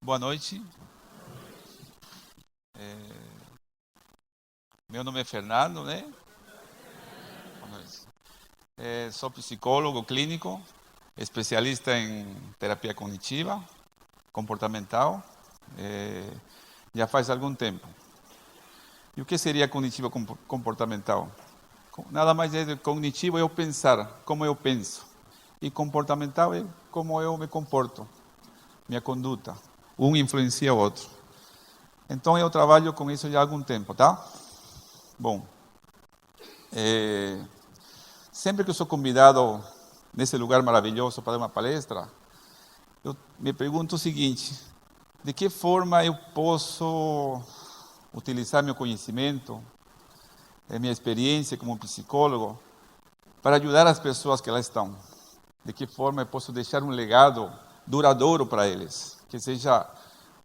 Boa noite. Meu nome é Fernando, né? Boa noite. Sou psicólogo clínico, especialista em terapia cognitiva, comportamental, já faz algum tempo. E o que seria cognitivo comportamental? Nada mais é cognitivo é eu pensar, como eu penso. E comportamental é como eu me comporto, minha conduta. Um influencia o outro. Então eu trabalho com isso já há algum tempo, tá? Bom, sempre que eu sou convidado nesse lugar maravilhoso para dar uma palestra, eu me pergunto o seguinte: de que forma eu posso utilizar meu conhecimento, minha experiência como psicólogo, para ajudar as pessoas que lá estão? De que forma eu posso deixar um legado duradouro para eles, que seja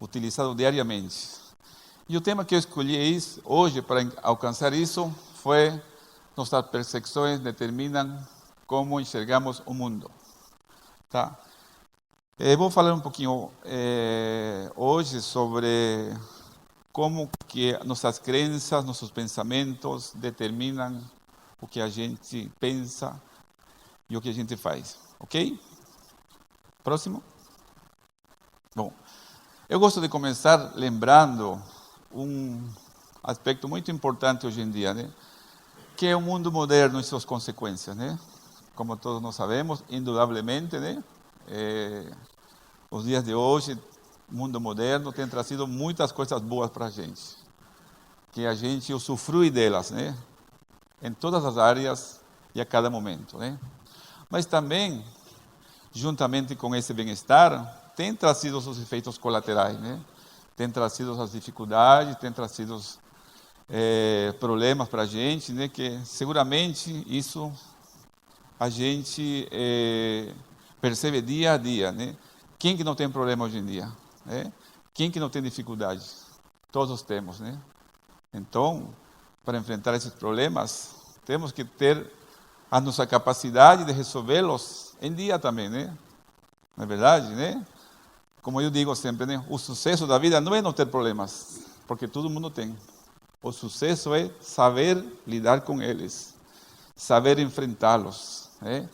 utilizado diariamente? E o tema que eu escolhi hoje para alcançar isso foi: nossas percepções determinam como enxergamos o mundo. Tá? Vou falar um pouquinho hoje sobre como que nossas crenças, nossos pensamentos determinam o que a gente pensa e o que a gente faz. Ok? Próximo. Bom, eu gosto de começar lembrando um aspecto muito importante hoje em dia, né? Que é o mundo moderno e suas consequências, né? Como todos nós sabemos, indudablemente, né? Os dias de hoje, o mundo moderno tem trazido muitas coisas boas para a gente, que a gente usufrui delas, né? Em todas as áreas e a cada momento, né? Mas também, juntamente com esse bem-estar, tem trazido seus efeitos colaterais, né? Tem trazido as dificuldades, tem trazido problemas para a gente, né? Que seguramente isso a gente percebe dia a dia, né? Quem que não tem problema hoje em dia? Né? Quem que não tem dificuldade? Todos temos, né? Então, para enfrentar esses problemas, temos que ter a nossa capacidade de resolvê-los em dia também, né? Não é verdade, né? Como eu digo sempre, né? O sucesso da vida não é não ter problemas, porque todo mundo tem. O sucesso é saber lidar com eles, saber enfrentá-los, né?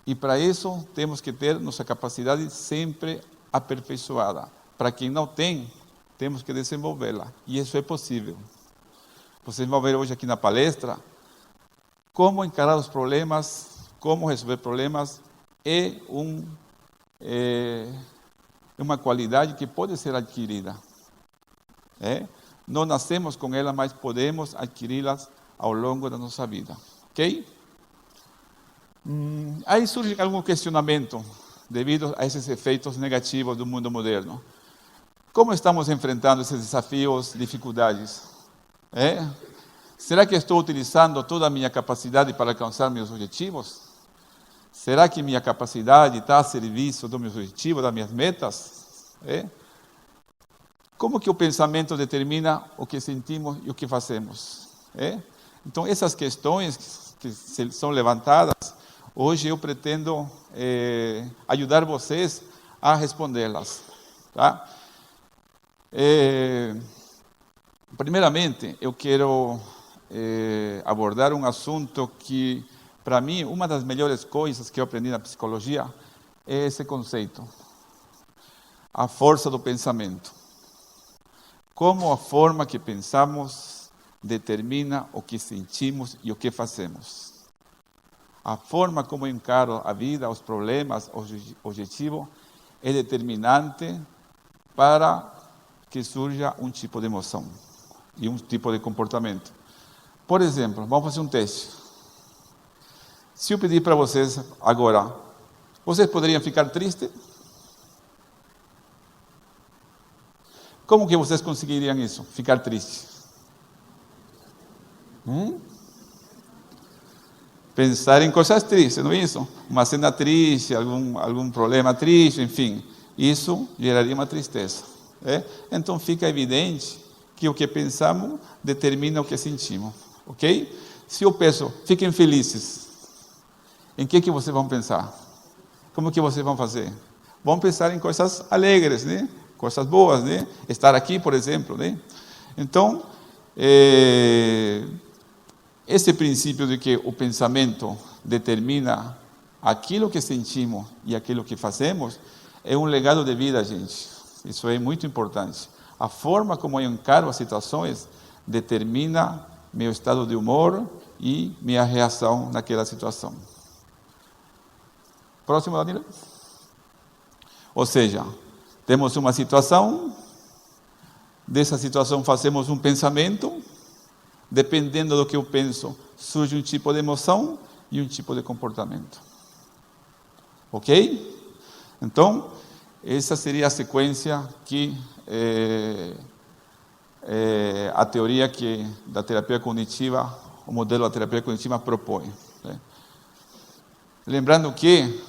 E para isso temos que ter nossa capacidade sempre aperfeiçoada. Para quem não tem, temos que desenvolvê-la. E isso é possível. Vocês vão ver hoje aqui na palestra como encarar os problemas, como resolver problemas. É uma qualidade que pode ser adquirida. Não nascemos com ela, mas podemos adquiri-las ao longo da nossa vida. Ok? Aí surge algum questionamento devido a esses efeitos negativos do mundo moderno. Como estamos enfrentando esses desafios, dificuldades? Será que estou utilizando toda a minha capacidade para alcançar meus objetivos? Será que minha capacidade está a serviço dos meus objetivos, das minhas metas? Como que o pensamento determina o que sentimos e o que fazemos? Então, essas questões que são levantadas, hoje eu pretendo ajudar vocês a respondê-las. Tá? Primeiramente, eu quero abordar um assunto que, para mim, uma das melhores coisas que eu aprendi na psicologia é esse conceito: a força do pensamento. Como a forma que pensamos determina o que sentimos e o que fazemos. A forma como eu encaro a vida, os problemas, o objetivo, é determinante para que surja um tipo de emoção e um tipo de comportamento. Por exemplo, vamos fazer um teste. Se eu pedir para vocês agora, vocês poderiam ficar tristes? Como que vocês conseguiriam isso, ficar tristes? Pensar em coisas tristes, não é isso? Uma cena triste, algum problema triste, enfim. Isso geraria uma tristeza. Então fica evidente que o que pensamos determina o que sentimos. Ok? Se eu peço, fiquem felizes, em que vocês vão pensar? Como que vocês vão fazer? Vão pensar em coisas alegres, né? coisas boas, né? Estar aqui, por exemplo, né? Então, esse princípio de que o pensamento determina aquilo que sentimos e aquilo que fazemos é um legado de vida, gente. Isso é muito importante. A forma como eu encaro as situações determina meu estado de humor e minha reação naquela situação. Próximo, Danilo. Ou seja, temos uma situação, dessa situação fazemos um pensamento, dependendo do que eu penso, surge um tipo de emoção e um tipo de comportamento. Ok? Então, essa seria a sequência que a teoria da terapia cognitiva, o modelo da terapia cognitiva propõe. Né? Lembrando que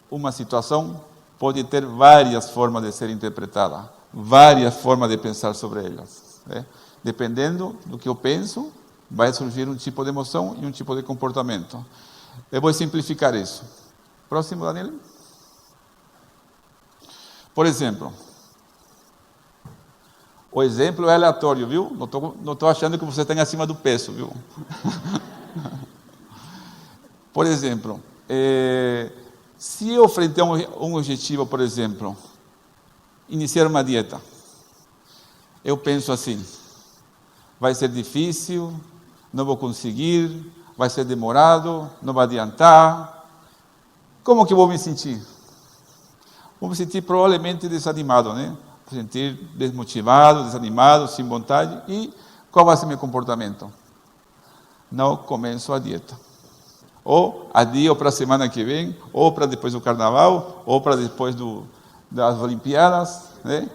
uma situação pode ter várias formas de ser interpretada, várias formas de pensar sobre elas. Né? Dependendo do que eu penso, vai surgir um tipo de emoção e um tipo de comportamento. Eu vou simplificar isso. Próximo, Danilo. Por exemplo, o exemplo é aleatório, viu? Não estou achando que você está acima do peso, viu? Por exemplo, se eu frente a um objetivo, por exemplo, iniciar uma dieta, eu penso assim, vai ser difícil, não vou conseguir, vai ser demorado, não vai adiantar. Como que eu vou me sentir? Vou me sentir provavelmente desanimado, né? Vou me sentir desmotivado, desanimado, sem vontade. E qual vai ser meu comportamento? Não começo a dieta. Ou adio para a semana que vem, ou para depois do carnaval, ou para depois das Olimpíadas, né?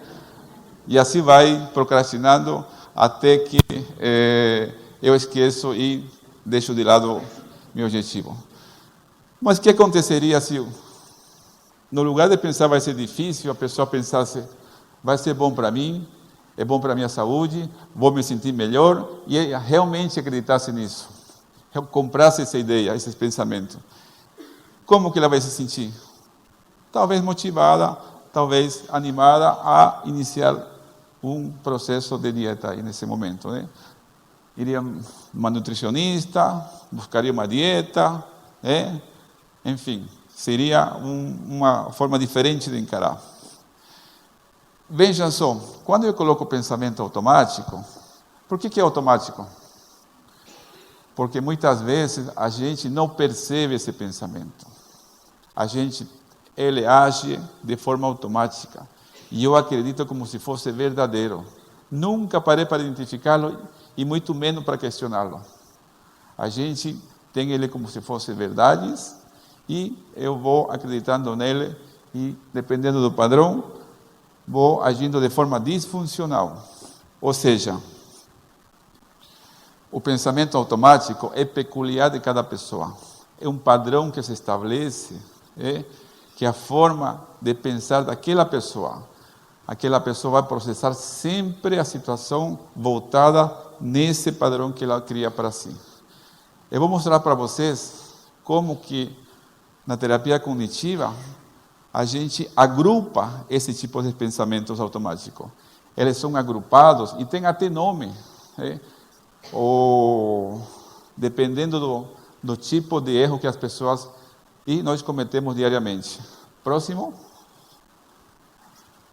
E assim vai procrastinando até que eu esqueço e deixo de lado meu objetivo. Mas o que aconteceria se, no lugar de pensar vai ser difícil, a pessoa pensasse, vai ser bom para mim, é bom para a minha saúde, vou me sentir melhor, e realmente acreditasse nisso, comprasse essa ideia, esse pensamento. Como que ela vai se sentir? Talvez motivada, talvez animada a iniciar um processo de dieta aí nesse momento, né? Iria uma nutricionista, buscaria uma dieta, né? Enfim, seria uma forma diferente de encarar. Vejam só, quando eu coloco pensamento automático, por que é automático? Porque muitas vezes a gente não percebe esse pensamento. Ele age de forma automática. E eu acredito como se fosse verdadeiro. Nunca parei para identificá-lo e muito menos para questioná-lo. A gente tem ele como se fosse verdades e eu vou acreditando nele e, dependendo do padrão, vou agindo de forma disfuncional. Ou seja, o pensamento automático é peculiar de cada pessoa. É um padrão que se estabelece, que é a forma de pensar daquela pessoa. Aquela pessoa vai processar sempre a situação voltada nesse padrão que ela cria para si. Eu vou mostrar para vocês como que na terapia cognitiva a gente agrupa esse tipo de pensamentos automáticos. Eles são agrupados e tem até nome, ou dependendo do tipo de erro que as pessoas e nós cometemos diariamente. Próximo.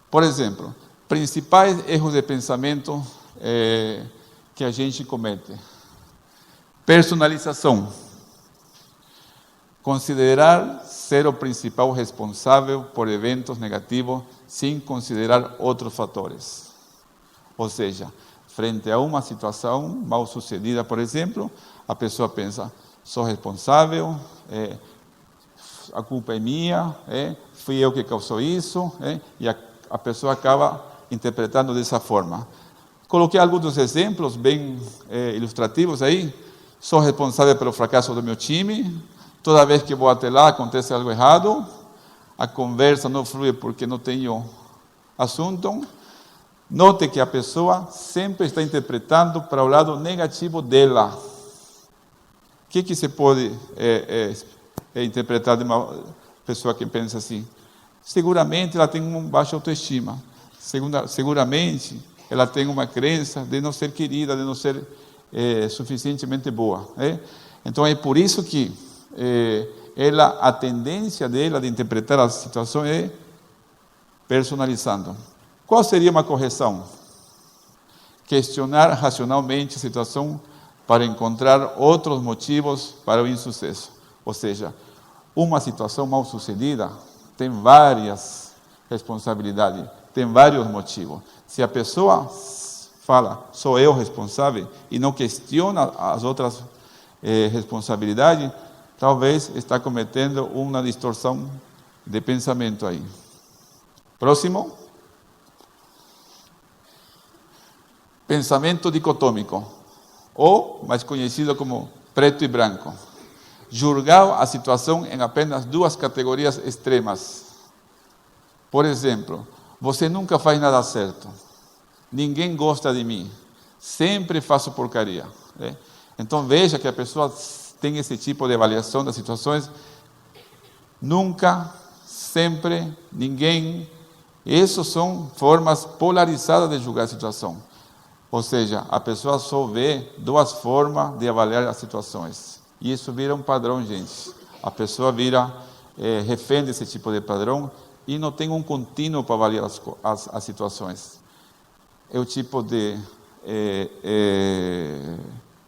Por exemplo, principais erros de pensamento que a gente comete. Personalização. Considerar ser o principal responsável por eventos negativos sem considerar outros fatores. Ou seja, frente a uma situação mal sucedida, por exemplo, a pessoa pensa, sou responsável, a culpa é minha, fui eu que causou isso, e a pessoa acaba interpretando dessa forma. Coloquei alguns dos exemplos bem ilustrativos aí. Sou responsável pelo fracasso do meu time. Toda vez que vou até lá acontece algo errado. A conversa não flui porque não tenho assunto. Note que a pessoa sempre está interpretando para o lado negativo dela. O que se pode interpretar de uma pessoa que pensa assim? Seguramente ela tem uma baixa autoestima. seguramente ela tem uma crença de não ser querida, de não ser suficientemente boa. Então é por isso que a tendência dela de interpretar a situação é personalizando. Qual seria uma correção? Questionar racionalmente a situação para encontrar outros motivos para o insucesso. Ou seja, uma situação mal sucedida tem várias responsabilidades, tem vários motivos. Se a pessoa fala, sou eu responsável, e não questiona as outras responsabilidades, talvez está cometendo uma distorção de pensamento aí. Próximo. Pensamento dicotômico, ou mais conhecido como preto e branco. Julgar a situação em apenas duas categorias extremas. Por exemplo, você nunca faz nada certo. Ninguém gosta de mim. Sempre faço porcaria. Então veja que a pessoa tem esse tipo de avaliação das situações. Nunca, sempre, ninguém. Essas são formas polarizadas de julgar a situação. Ou seja, a pessoa só vê duas formas de avaliar as situações. E isso vira um padrão, gente. A pessoa vira refém desse tipo de padrão e não tem um contínuo para avaliar as situações. É o tipo de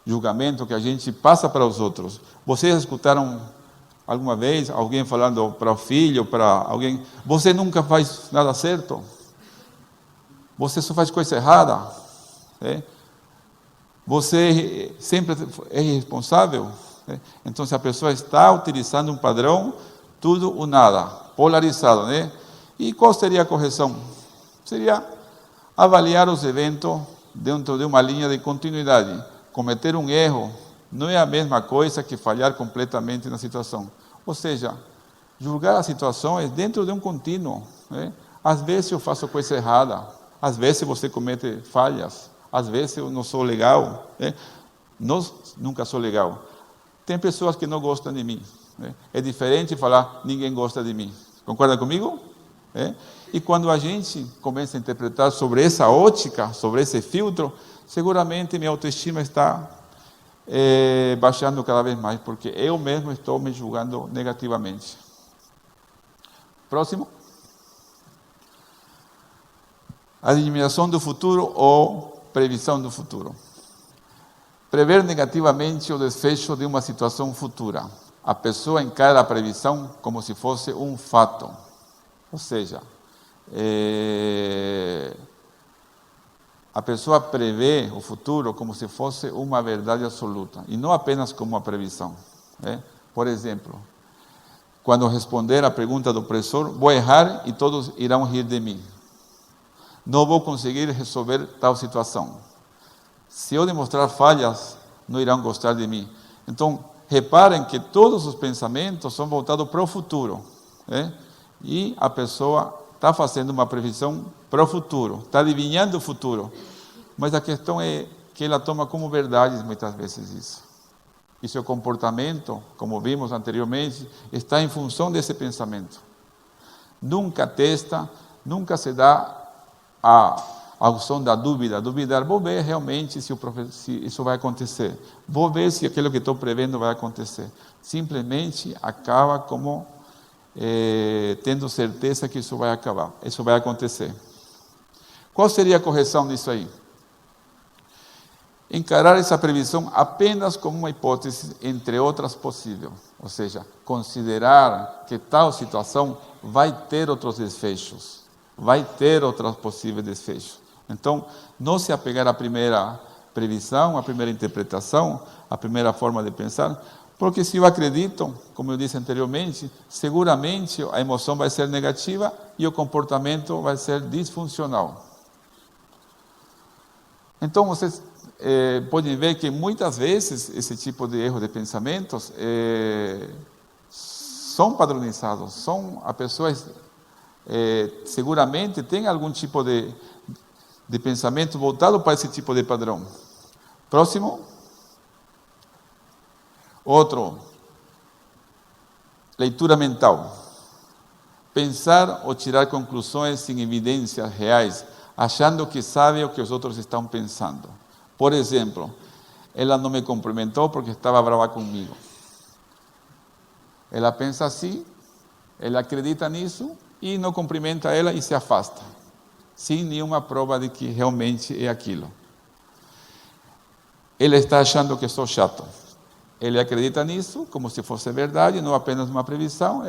julgamento que a gente passa para os outros. Vocês escutaram alguma vez alguém falando para o filho, para alguém, você nunca faz nada certo? Você só faz coisa errada? Você sempre é irresponsável? Então, se a pessoa está utilizando um padrão, tudo ou nada, polarizado, E qual seria a correção? Seria avaliar os eventos dentro de uma linha de continuidade. Cometer um erro não é a mesma coisa que falhar completamente na situação. Ou seja, julgar a situação é dentro de um contínuo. Às vezes eu faço coisa errada, às vezes você comete falhas, às vezes eu não sou legal, nunca sou legal. Tem pessoas que não gostam de mim. É diferente falar, ninguém gosta de mim. Concorda comigo? E quando a gente começa a interpretar sobre essa ótica, sobre esse filtro, seguramente minha autoestima está baixando cada vez mais, porque eu mesmo estou me julgando negativamente. Próximo. Adivinação do futuro ou previsão do futuro. Prever negativamente o desfecho de uma situação futura. A pessoa encara a previsão como se fosse um fato. Ou seja, a pessoa prevê o futuro como se fosse uma verdade absoluta, e não apenas como uma previsão. Por exemplo, quando responder a pergunta do professor, vou errar e todos irão rir de mim. Não vou conseguir resolver tal situação. Se eu demonstrar falhas, não irão gostar de mim. Então, reparem que todos os pensamentos são voltados para o futuro. E a pessoa está fazendo uma previsão para o futuro, está adivinhando o futuro. Mas a questão é que ela toma como verdade muitas vezes isso. E seu comportamento, como vimos anteriormente, está em função desse pensamento. Nunca testa, nunca se dá a opção da dúvida, duvidar, vou ver realmente se isso vai acontecer, vou ver se aquilo que estou prevendo vai acontecer. Simplesmente acaba como tendo certeza que isso vai acontecer. Qual seria a correção disso aí? Encarar essa previsão apenas como uma hipótese, entre outras possível. Ou seja, considerar que tal situação vai ter outros desfechos, vai ter outros possíveis desfechos. Então, não se apegar à primeira previsão, à primeira interpretação, à primeira forma de pensar, porque se eu acredito, como eu disse anteriormente, seguramente a emoção vai ser negativa e o comportamento vai ser disfuncional. Então, vocês podem ver que muitas vezes esse tipo de erro de pensamentos são padronizados, a pessoa seguramente tem algum tipo de pensamento voltado para esse tipo de padrão. Próximo. Outro. Leitura mental. Pensar ou tirar conclusões sem evidências reais, achando que sabe o que os outros estão pensando. Por exemplo, ela não me cumprimentou porque estava brava comigo. Ela pensa assim, ela acredita nisso e não cumprimenta ela e se afasta, sem nenhuma prova de que realmente é aquilo. Ele está achando que sou chato. Ele acredita nisso como se fosse verdade, não apenas uma previsão,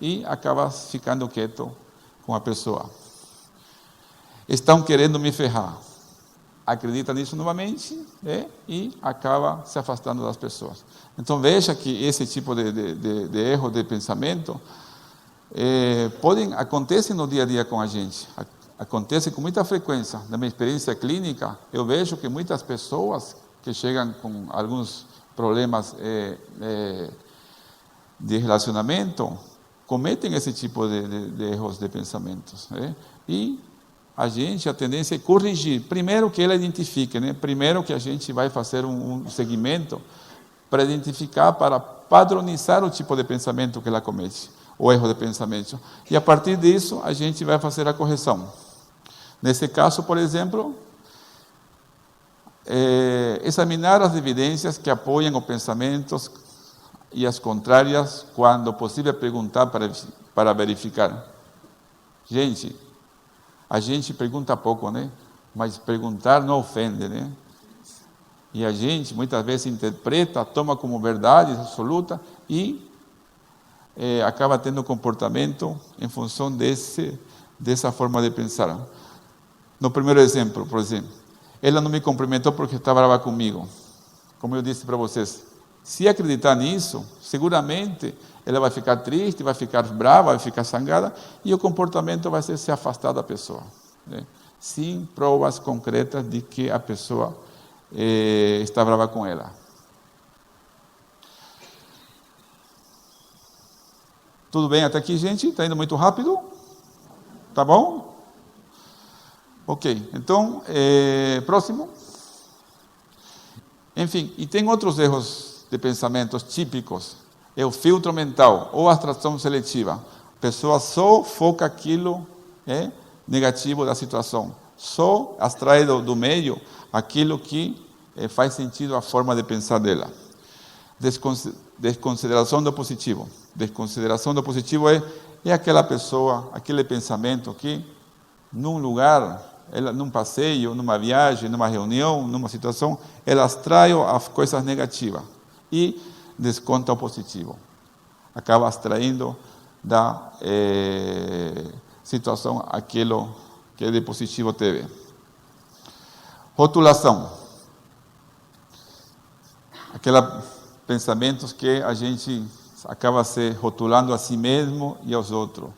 e acaba ficando quieto com a pessoa. Estão querendo me ferrar. Acredita nisso novamente e acaba se afastando das pessoas. Então veja que esse tipo de erro de pensamento acontece no dia a dia com a gente. Acontece com muita frequência. Na minha experiência clínica, eu vejo que muitas pessoas que chegam com alguns problemas de relacionamento cometem esse tipo de erros de pensamentos. E a tendência é corrigir. Primeiro que ela identifique, primeiro que a gente vai fazer um segmento para identificar, para padronizar o tipo de pensamento que ela comete, o erro de pensamento. E a partir disso, a gente vai fazer a correção. Nesse caso, por exemplo, examinar as evidências que apoiam os pensamentos e as contrárias, quando possível perguntar para verificar. Gente, a gente pergunta pouco, mas perguntar não ofende, E a gente muitas vezes interpreta, toma como verdade absoluta e acaba tendo comportamento em função dessa forma de pensar. No primeiro exemplo, por exemplo, ela não me cumprimentou porque estava brava comigo. Como eu disse para vocês, se acreditar nisso, seguramente ela vai ficar triste, vai ficar brava, vai ficar zangada, e o comportamento vai ser se afastar da pessoa, sem provas concretas de que a pessoa está brava com ela. Tudo bem até aqui, gente? Está indo muito rápido? Tá bom? Ok, então, próximo. Enfim, e tem outros erros de pensamentos típicos. É o filtro mental ou abstração seletiva. A pessoa só foca aquilo negativo da situação. Só abstrai do meio aquilo que faz sentido à forma de pensar dela. Desconsideração do positivo. Desconsideração do positivo é aquela pessoa, aquele pensamento que, num lugar, num passeio, numa viagem, numa reunião, numa situação, ela abstrai as coisas negativas e desconta o positivo. Acaba abstraindo da situação aquilo que de positivo teve. Rotulação. Aqueles pensamentos que a gente acaba se rotulando a si mesmo e aos outros.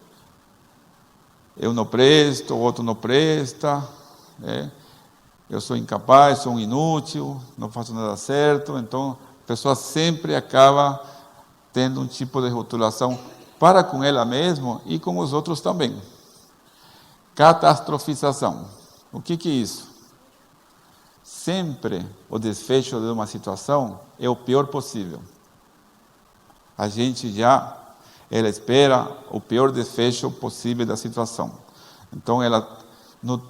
Eu não presto, o outro não presta, eu sou incapaz, sou um inútil, não faço nada certo. Então, a pessoa sempre acaba tendo um tipo de rotulação para com ela mesma e com os outros também. Catastrofização. O que é isso? Sempre o desfecho de uma situação é o pior possível. A gente ela espera o pior desfecho possível da situação. Então, ela não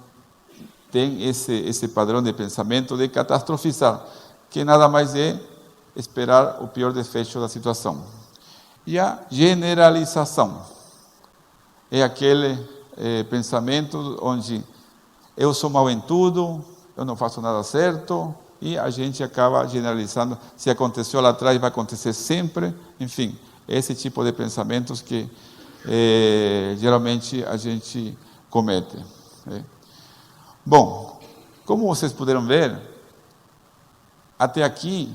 tem esse padrão de pensamento de catastrofizar, que nada mais é esperar o pior desfecho da situação. E a generalização é aquele pensamento onde eu sou mau em tudo, eu não faço nada certo, e a gente acaba generalizando. Se aconteceu lá atrás, vai acontecer sempre. Enfim, esse tipo de pensamentos que geralmente a gente comete. Bom, como vocês puderam ver, até aqui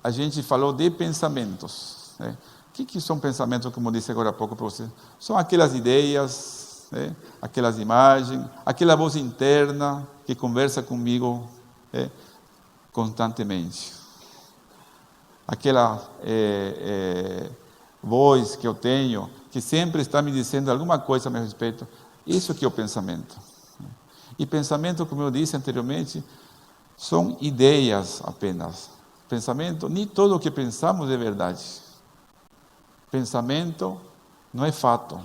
a gente falou de pensamentos. O que são pensamentos, como eu disse agora há pouco para vocês? São aquelas ideias, aquelas imagens, aquela voz interna que conversa comigo constantemente. Aquela voz que eu tenho, que sempre está me dizendo alguma coisa a meu respeito. Isso que é o pensamento. E pensamento, como eu disse anteriormente, são ideias apenas. Pensamento, nem tudo o que pensamos é verdade. Pensamento não é fato.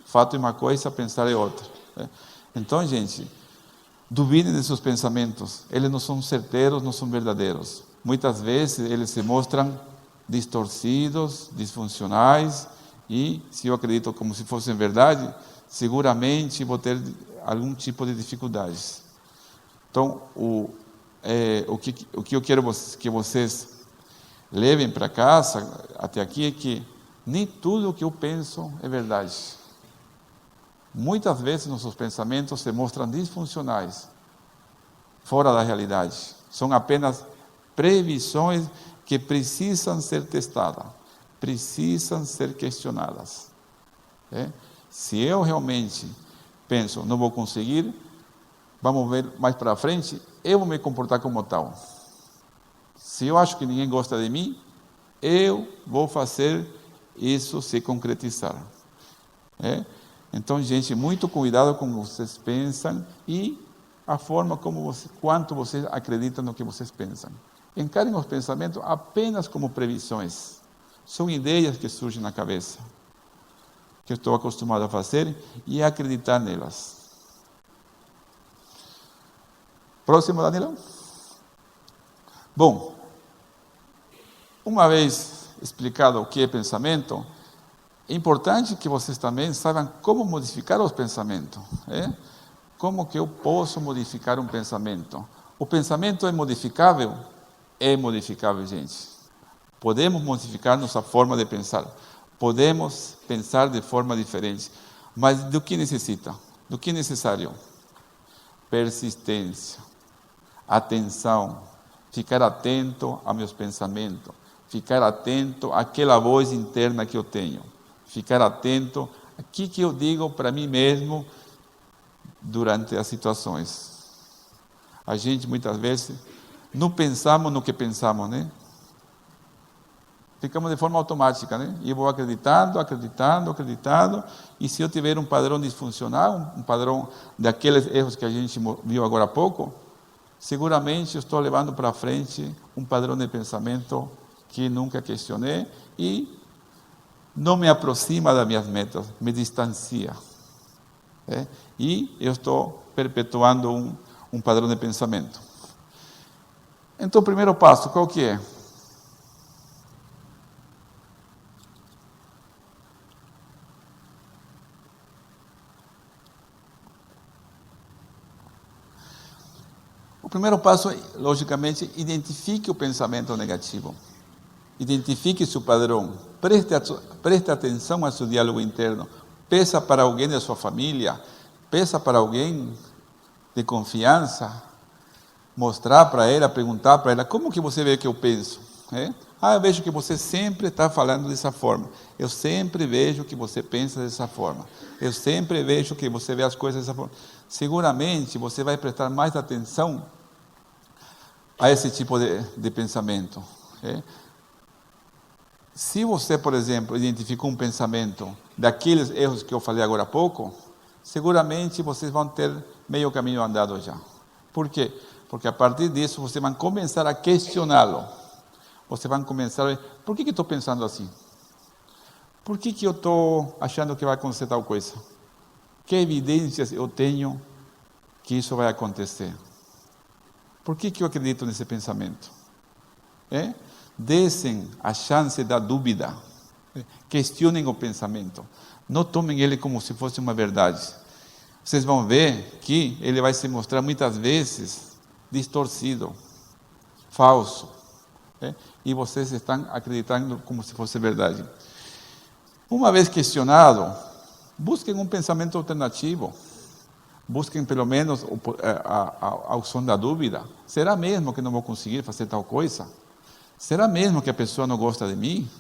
Fato é uma coisa, pensar é outra. Então, gente, duvidem de seus pensamentos. Eles não são certeiros, não são verdadeiros. Muitas vezes eles se mostram distorcidos, disfuncionais, e se eu acredito como se fossem verdade, seguramente vou ter algum tipo de dificuldades. Então, o que eu quero que vocês levem para casa até aqui é que nem tudo o que eu penso é verdade. Muitas vezes nossos pensamentos se mostram disfuncionais, fora da realidade. São apenas previsões que precisam ser testadas, precisam ser questionadas. Se eu realmente penso, não vou conseguir, vamos ver mais para frente, eu vou me comportar como tal. Se eu acho que ninguém gosta de mim, eu vou fazer isso se concretizar. Então, gente, muito cuidado com como vocês pensam e a forma quanto vocês acreditam no que vocês pensam. Encarem os pensamentos apenas como previsões. São ideias que surgem na cabeça, que eu estou acostumado a fazer e a acreditar nelas. Próximo, Danilo. Bom, uma vez explicado o que é pensamento, é importante que vocês também saibam como modificar os pensamentos. Como que eu posso modificar um pensamento? O pensamento é modificável? É modificável, gente. Podemos modificar nossa forma de pensar. Podemos pensar de forma diferente. Mas do que necessita? Do que é necessário? Persistência, atenção, ficar atento a meus pensamentos, ficar atento àquela voz interna que eu tenho. Ficar atento a que eu digo para mim mesmo durante as situações. A gente muitas vezes não pensamos no que pensamos, né? Ficamos de forma automática, né? E eu vou acreditando, e se eu tiver um padrão disfuncional, um padrão daqueles erros que a gente viu agora há pouco, seguramente eu estou levando para frente um padrão de pensamento que nunca questionei e não me aproxima das minhas metas, me distancia. E eu estou perpetuando um padrão de pensamento. Então, o primeiro passo, qual que é? O primeiro passo é, logicamente, identifique o pensamento negativo. Identifique seu padrão. Preste atenção ao seu diálogo interno. Peça para alguém da sua família, peça para alguém de confiança, mostrar para ela, perguntar para ela, como que você vê que eu penso? Eu vejo que você sempre está falando dessa forma. Eu sempre vejo que você pensa dessa forma. Eu sempre vejo que você vê as coisas dessa forma. Seguramente você vai prestar mais atenção a esse tipo de pensamento. Se você, por exemplo, identificou um pensamento daqueles erros que eu falei agora há pouco, seguramente vocês vão ter meio caminho andado já. Por quê? Porque a partir disso você vai começar a questioná-lo. Você vai começar a ver, por que estou pensando assim? Por que eu estou achando que vai acontecer tal coisa? Que evidências eu tenho que isso vai acontecer? Por que eu acredito nesse pensamento? Dessem a chance da dúvida. Questionem o pensamento. Não tomem ele como se fosse uma verdade. Vocês vão ver que ele vai se mostrar muitas vezes distorcido, falso. E vocês estão acreditando como se fosse verdade. Uma vez questionado, busquem um pensamento alternativo. Busquem pelo menos a opção da dúvida. Será mesmo que não vou conseguir fazer tal coisa? Será mesmo que a pessoa não gosta de mim?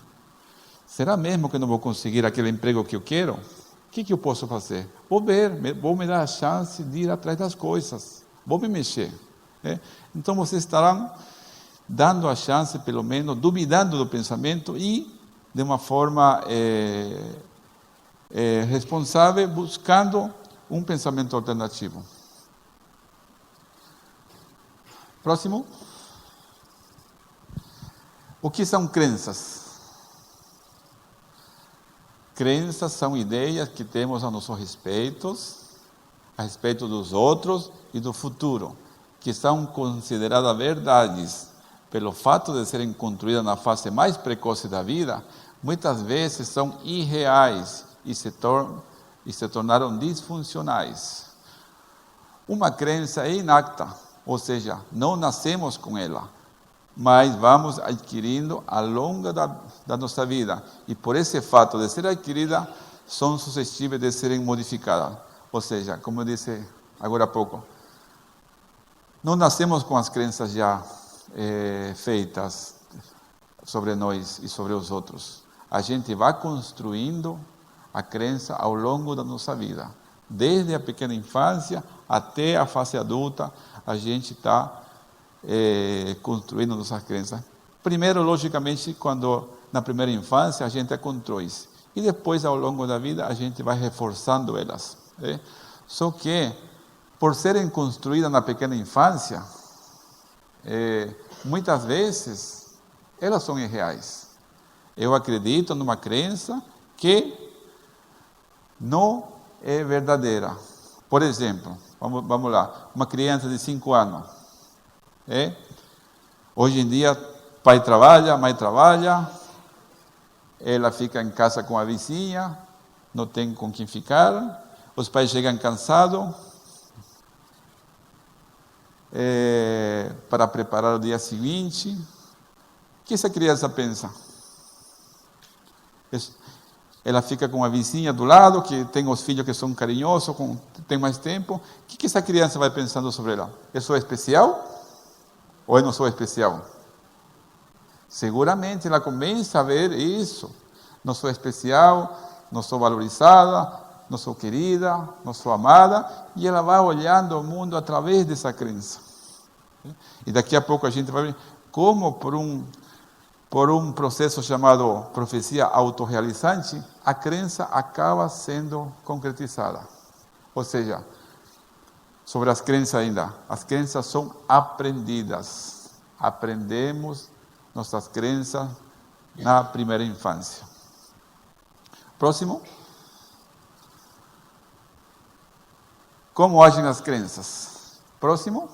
Será mesmo que não vou conseguir aquele emprego que eu quero? O que eu posso fazer? Vou me dar a chance de ir atrás das coisas. Vou me mexer. Então vocês estarão dando a chance, pelo menos, duvidando do pensamento e, de uma forma responsável, buscando um pensamento alternativo. Próximo. O que são crenças? Crenças são ideias que temos a nosso respeito dos outros e do futuro, que são consideradas verdades pelo fato de serem construídas na fase mais precoce da vida, muitas vezes são irreais e se tornaram disfuncionais. Uma crença é inacta, ou seja, não nascemos com ela, mas vamos adquirindo ao longo da nossa vida. E por esse fato de ser adquirida, são suscetíveis de serem modificadas. Ou seja, como eu disse agora há pouco, não nascemos com as crenças já feitas sobre nós e sobre os outros. A gente vai construindo a crença ao longo da nossa vida. Desde a pequena infância até a fase adulta, a gente está construindo nossas crenças. Primeiro, logicamente, quando na primeira infância a gente a constrói. E depois, ao longo da vida, a gente vai reforçando elas. Só que, por serem construídas na pequena infância, muitas vezes, elas são irreais. Eu acredito numa crença que não é verdadeira. Por exemplo, vamos lá, uma criança de 5 anos. Hoje em dia, pai trabalha, mãe trabalha, ela fica em casa com a vizinha, não tem com quem ficar, os pais chegam cansados para preparar o dia seguinte. O que essa criança pensa? Ela fica com a vizinha do lado, que tem os filhos que são carinhosos, tem mais tempo. O que essa criança vai pensando sobre ela? Eu sou especial ou eu não sou especial? Seguramente ela começa a ver isso. Não sou especial, não sou valorizada, não sou querida, não sou amada. E ela vai olhando o mundo através dessa crença. E daqui a pouco a gente vai ver como por um processo chamado profecia autorrealizante, a crença acaba sendo concretizada. Ou seja, sobre as crenças ainda, as crenças são aprendidas. Aprendemos nossas crenças na primeira infância. Próximo. Como agem as crenças? Próximo.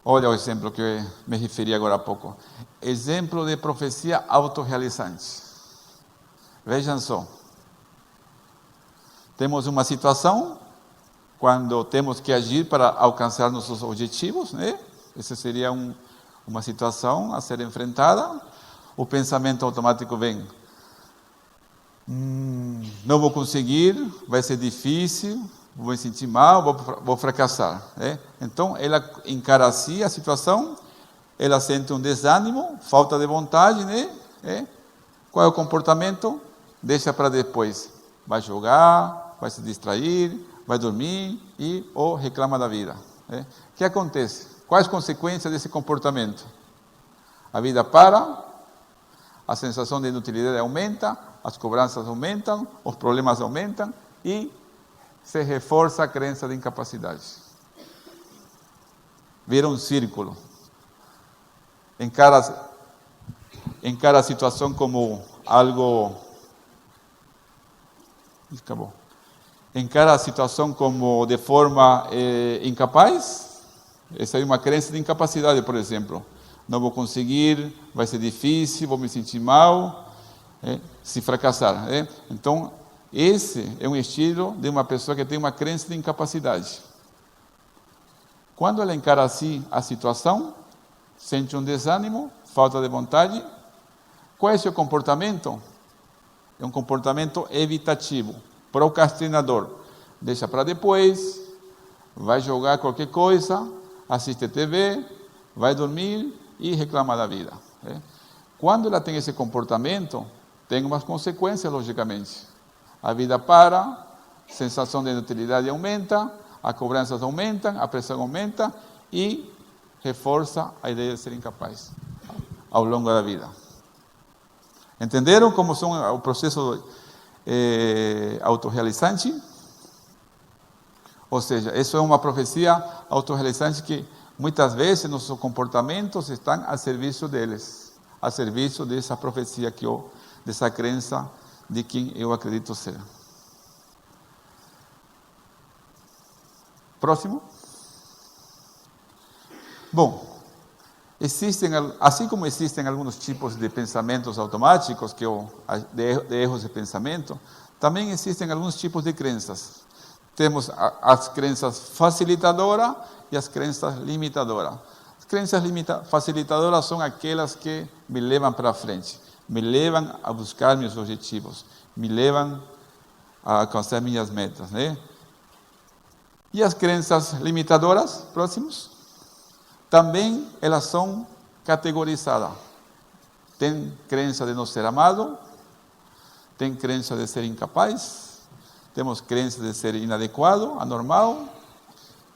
Olha o exemplo que eu me referi agora há pouco. Exemplo de profecia autorrealizante. Vejam só. Temos uma situação quando temos que agir para alcançar nossos objetivos, né? Essa seria uma situação a ser enfrentada. O pensamento automático vem. Não vou conseguir, vai ser difícil, vou me sentir mal, vou fracassar. Então, ela encara assim a situação, ela sente um desânimo, falta de vontade, né? Qual é o comportamento? Deixa para depois. Vai jogar, vai se distrair, vai dormir ou reclama da vida. O que acontece? Quais as consequências desse comportamento? A vida para, a sensação de inutilidade aumenta, as cobranças aumentam, os problemas aumentam e se reforça a crença de incapacidade. Vira um círculo. Encara a situação como algo... Acabou. Encara a situação como de forma incapaz. Essa é uma crença de incapacidade, por exemplo. Não vou conseguir, vai ser difícil, vou me sentir mal, se fracassar. Então, esse é um estilo de uma pessoa que tem uma crença de incapacidade. Quando ela encara assim a situação, sente um desânimo, falta de vontade, qual é o seu comportamento? É um comportamento evitativo, procrastinador. Deixa para depois, vai jogar qualquer coisa, assiste TV, vai dormir e reclama da vida. Quando ela tem esse comportamento, tem umas consequências, logicamente. A vida para, a sensação de inutilidade aumenta, as cobranças aumentam, a pressão aumenta e reforça a ideia de ser incapaz ao longo da vida. Entenderam como são o processo autorrealizante? Ou seja, isso é uma profecia autorrealizante que muitas vezes nossos comportamentos estão a serviço deles, a serviço dessa profecia que eu dessa crença de quem eu acredito ser. Próximo. Bom, assim como existem alguns tipos de pensamentos automáticos, de erros de pensamento, também existem alguns tipos de crenças. Temos as crenças facilitadoras e as crenças limitadoras. As crenças facilitadoras são aquelas que me levam para frente, me levam a buscar meus objetivos, me levam a alcançar minhas metas, né? E as crenças limitadoras, próximos, também elas são categorizadas. Tem crença de não ser amado, tem crença de ser incapaz, temos crença de ser inadequado, anormal,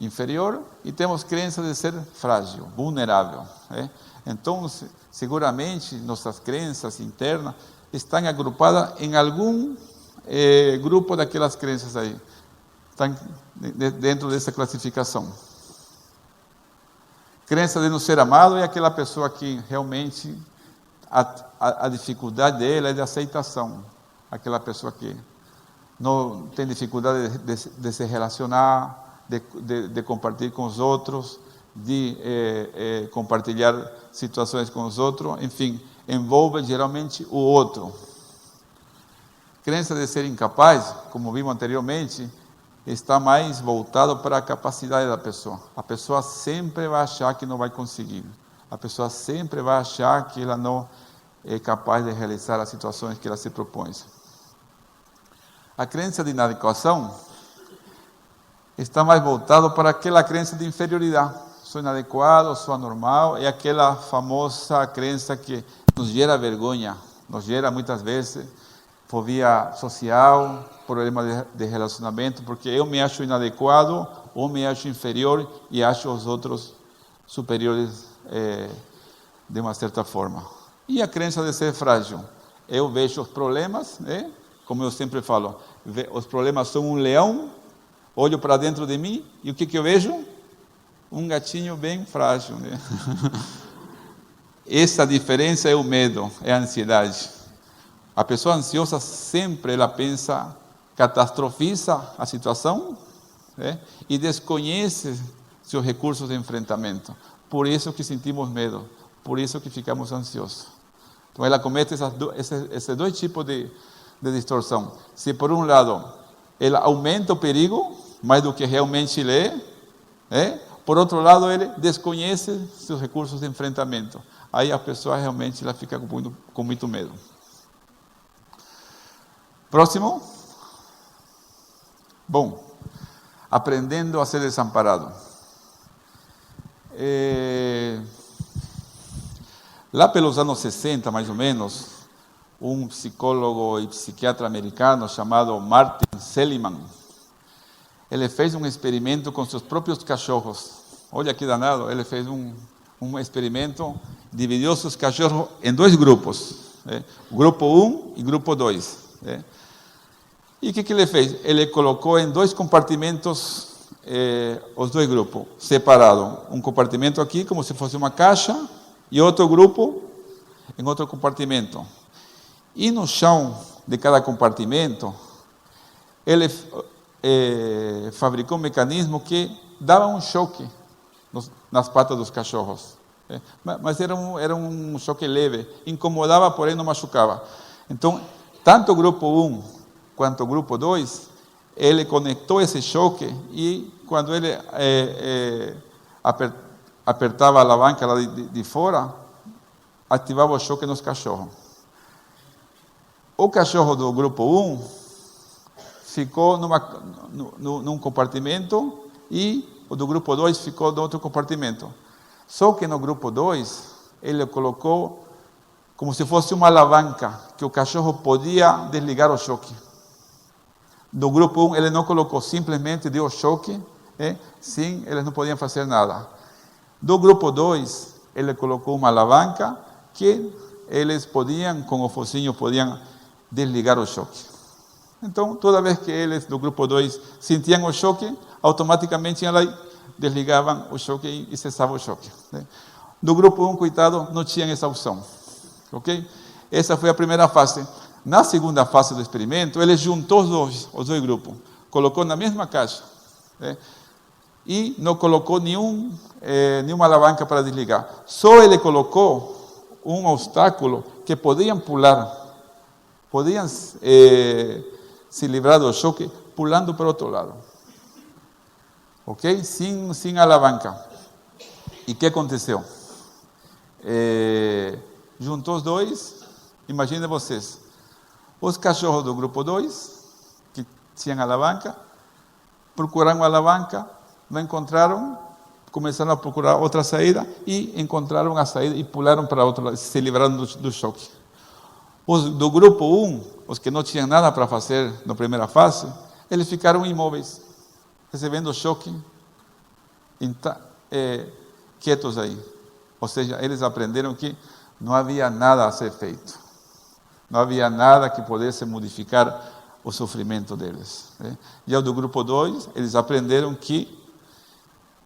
inferior, e temos crença de ser frágil, vulnerável, né? Então, seguramente, nossas crenças internas estão agrupadas em algum grupo daquelas crenças aí. Estão dentro dessa classificação. Crença de não ser amado é aquela pessoa que realmente a dificuldade dela é de aceitação. Aquela pessoa que não tem dificuldade de se relacionar, de compartilhar com os outros, de compartilhar situações com os outros, enfim, envolve geralmente o outro. Crença de ser incapaz, como vimos anteriormente, está mais voltado para a capacidade da pessoa. A pessoa sempre vai achar que não vai conseguir. A pessoa sempre vai achar que ela não é capaz de realizar as situações que ela se propõe. A crença de inadequação está mais voltado para aquela crença de inferioridade. Sou inadequado, sou anormal. É aquela famosa crença que nos gera vergonha, nos gera muitas vezes fobia social, problema de relacionamento, porque eu me acho inadequado ou me acho inferior e acho os outros superiores de uma certa forma. E a crença de ser frágil. Eu vejo os problemas, né? Como eu sempre falo, os problemas são um leão, olho para dentro de mim e o que eu vejo? Um gatinho bem frágil, né? Essa diferença é o medo, é a ansiedade. A pessoa ansiosa sempre ela pensa, catastrofiza a situação, né? E desconhece seus recursos de enfrentamento. Por isso que sentimos medo, por isso que ficamos ansiosos. Então ela comete esses dois tipos de distorção. Se por um lado ela aumenta o perigo mais do que realmente ele é, por outro lado ele desconhece seus recursos de enfrentamento. Aí a pessoa realmente ela fica com muito medo. Próximo. Bom, aprendendo a ser desamparado. Lá pelos anos 60, mais ou menos, um psicólogo e psiquiatra americano chamado Martin Seligman, ele fez um experimento com seus próprios cachorros. Olha que danado, ele fez um experimento, dividiu seus cachorros em dois grupos, grupo 1 e grupo 2. E o que ele fez? Ele colocou em dois compartimentos os dois grupos, separados. Um compartimento aqui, como se fosse uma caixa, e outro grupo em outro compartimento. E no chão de cada compartimento, ele fabricou um mecanismo que dava um choque nas patas dos cachorros. Mas era um choque leve, incomodava, porém não machucava. Então, tanto o grupo 1 quanto o grupo 2, ele conectou esse choque e quando ele apertava a alavanca lá de fora, ativava o choque nos cachorros. O cachorro do grupo 1 ficou num compartimento e o do grupo 2 ficou no outro compartimento. Só que no grupo 2, ele colocou como se fosse uma alavanca, que o cachorro podia desligar o choque. Do grupo 1, ele não colocou, simplesmente deu choque, sim, eles não podiam fazer nada. Do grupo 2, ele colocou uma alavanca que eles podiam, com o focinho, podiam desligar o choque. Então, toda vez que eles do grupo 2 sentiam o choque, automaticamente desligavam o choque e cessava o choque. Do grupo 1, coitado, não tinha essa opção. Ok? Essa foi a primeira fase. Na segunda fase do experimento, ele juntou os dois grupos, colocou na mesma caixa, e não colocou nenhuma alavanca para desligar. Só ele colocou um obstáculo que podiam pular, podiam se livrar do choque pulando para o outro lado. Ok? Sem alavanca. E o que aconteceu? Juntou os dois, imaginem vocês, os cachorros do grupo 2, que tinham alavanca, procuraram a alavanca, não encontraram, começaram a procurar outra saída e encontraram a saída e pularam para outro lado, se livraram do choque. Os do grupo 1, os que não tinham nada para fazer na primeira fase, eles ficaram imóveis, recebendo choque, quietos aí. Ou seja, eles aprenderam que não havia nada a ser feito. Não havia nada que pudesse modificar o sofrimento deles. E ao do grupo 2, eles aprenderam que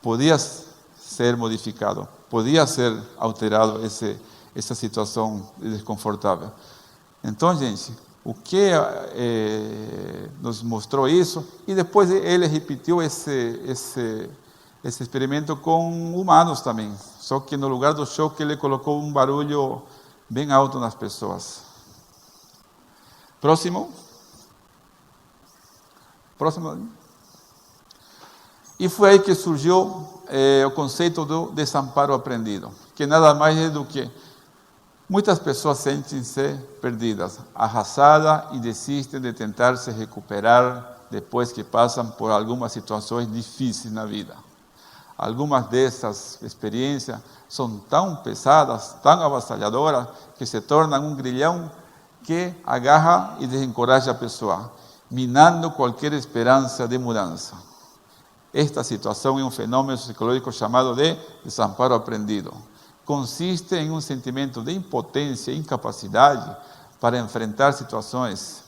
podia ser modificado, podia ser alterado essa situação desconfortável. Então, gente, o que nos mostrou isso, e depois ele repetiu esse experimento com humanos também, só que no lugar do choque ele colocou um barulho bem alto nas pessoas. Próximo. E foi aí que surgiu o conceito do desamparo aprendido, que nada mais é do que muitas pessoas sentem-se perdidas, arrasadas e desistem de tentar se recuperar depois que passam por algumas situações difíceis na vida. Algumas dessas experiências são tão pesadas, tão avassalladoras, que se tornam um grilhão que agarra e desencoraja a pessoa, minando qualquer esperança de mudança. Esta situação é um fenômeno psicológico chamado de desamparo aprendido. Consiste em um sentimento de impotência e incapacidade para enfrentar situações,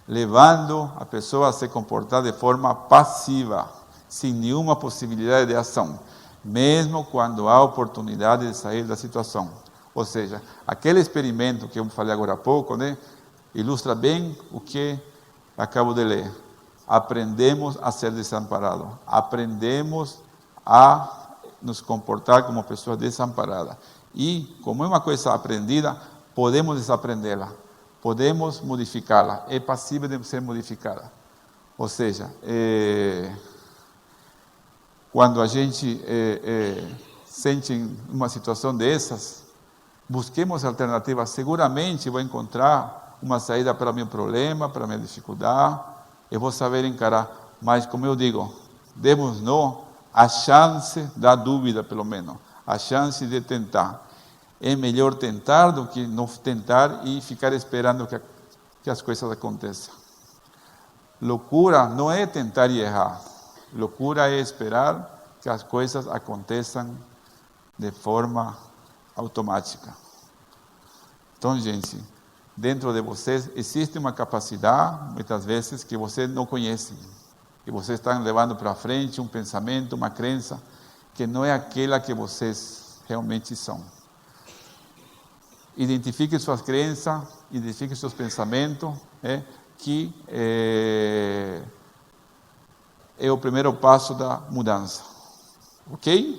levando a pessoa a se comportar de forma passiva, sem nenhuma possibilidade de ação, mesmo quando há oportunidade de sair da situação. Ou seja, aquele experimento que eu falei agora há pouco, ilustra bem o que acabo de ler. Aprendemos a ser desamparados, aprendemos a nos comportar como pessoas desamparadas. E, como é uma coisa aprendida, podemos desaprendê-la, podemos modificá-la, é passível de ser modificada. Ou seja, quando a gente sente uma situação dessas, busquemos alternativas. Seguramente vou encontrar uma saída para meu problema, para minha dificuldade, eu vou saber encarar. Mas, como eu digo, demos-nos a chance da dúvida, pelo menos, a chance de tentar. É melhor tentar do que não tentar e ficar esperando que as coisas aconteçam. Loucura não é tentar e errar. Loucura é esperar que as coisas aconteçam de forma automática. Então, gente, dentro de vocês existe uma capacidade, muitas vezes, que vocês não conhecem. E vocês estão levando para frente um pensamento, uma crença, que não é aquela que vocês realmente são. Identifique suas crenças, identifique seus pensamentos, que é o primeiro passo da mudança. Ok?